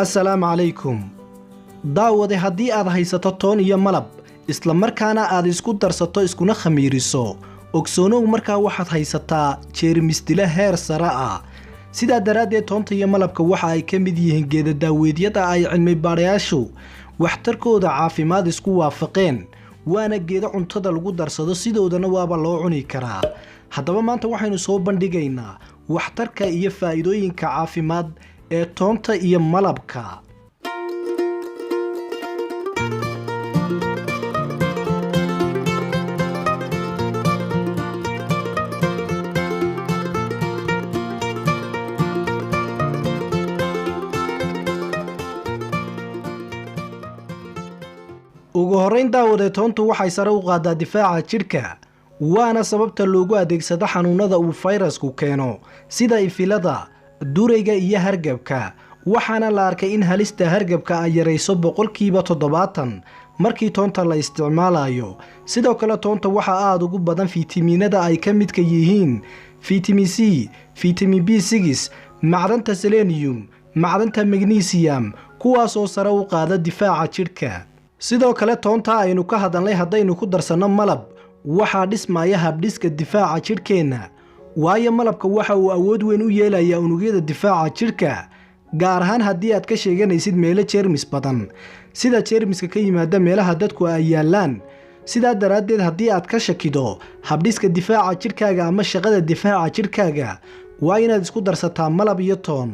السلام عليكم daawade haddii aad haysato toon iyo malab isla markaana aad isku darsato iskuna khamiiriso ogsoonow markaa waxaad haysataa jeermis dila heer sare ah sidaa daraaddeed toonta iyo malabka waxa ay ka mid yihiin geeda daaweedyada ay cilmi baarayaashu waxtarkooda caafimaad isku waafaqeen waana geeda cuntada lagu darsado sidoodana waaba loo cuni karaa haddaba maanta waxaynu soo bandhigaynaa waxtarka iyo faa'iidooyinka caafimaad ee toonta iyo malabka ugu horeyn daawade toontu waxay sare u qaadaa difaaca jidhka waana sababta loogu adeegsado xanuunada uu fayrasku keeno sida ifilada durayga iyo hargabka waxaana la arkay in halista hargabka ay yarayso 70% markii toonta la isticmaalayo sidoo kale toonta waxaa aad ugu badan fiitamiinada ay ka midka yihiin fitamiin C, fitamiin B6, macdanta selenium, macdanta magnesium kuwaas oo sare u qaada difaaca jidhka sidoo kale toonta aynu ka hadalnay haddaynu ku darsano malab waxaa dhismaya habdhiska difaaca jidhkeenna waayo malabka waxa uu awood weyn u yeelayaa unugyada difaaca jidhka gaar ahaan haddii aad ka sheeganaysid meelo jeermis badan sida jeermiska ka yimaada meelaha dadku ay yaalaan sidaa daraaddeed haddii aad ka shakido habdhiska difaaca jidhkaaga ama shaqada difaaca jidhkaaga waa inaad isku darsataa malab iyo toon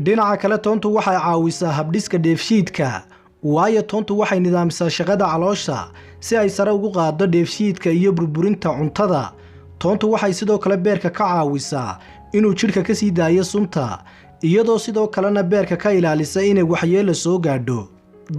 dhinaca kale toontu waxay caawisaa habdhiska dheefshiidka waayo toontu waxay nidaamisaa shaqada caloosha si ay sare ugu qaado dheefshiidka iyo burburinta cuntada toontu waxay sidoo kale beerka ka caawisaa inuu jidhka ka sii daayo sunta iyadoo sidoo kalena beerka ka ilaalisa inay waxyeello soo gaadho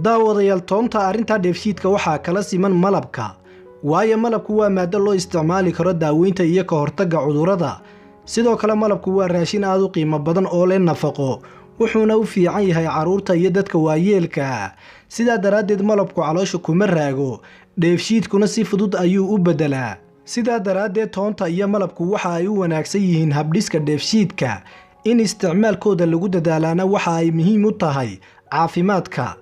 daawadayaal toonta arrinta dheefshiidka waxaa kala siman malabka waayo malabku waa maado loo isticmaali karo daaweynta iyo ka hortagga cudurrada sidoo kale malabku waa raashin aad u qiimo badan oo leh nafaqo wuxuuna u fiican yahay carruurta iyo dadka waayeelka sidaa daraaddeed malabku caloosha kuma raago dheefshiidkuna si fudud ayuu u beddelaa sidaa daraaddeed toonta iyo malabku waxa ay u wanaagsan yihiin habdhiska dheefshiidka in isticmaalkooda lagu dadaalaana waxa ay muhiim u tahay caafimaadka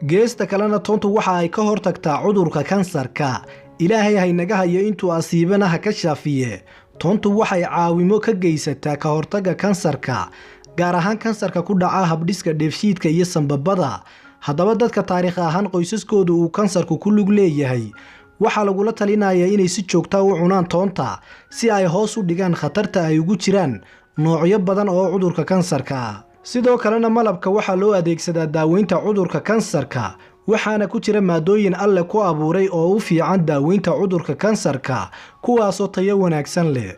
geesta kalena toontu waxa ay ka hortagtaa cudurka kansarka ilaahay haynaga hayo intuu asiibana ha ka shaafiye toontu waxay caawimo ka geysataa ka hortagga kansarka gaar ahaan kansarka ku dhaca habdhiska dheefshiidka iyo sanbabada haddaba dadka taariikh ahaan qoysaskooda uu kansarku ku lug leeyahay waxaa lagula talinayaa inay si joogta u cunaan toonta si ay hoos u dhigaan khatarta ay ugu jiraan noocyo badan oo cudurka kansarka ah sidoo kalena malabka waxaa loo adeegsadaa daaweynta cudurka kansarka waxaana ku jira maadooyin alle ku abuuray oo u fiican daaweynta cudurka kansarka kuwaasoo tayo wanaagsan leh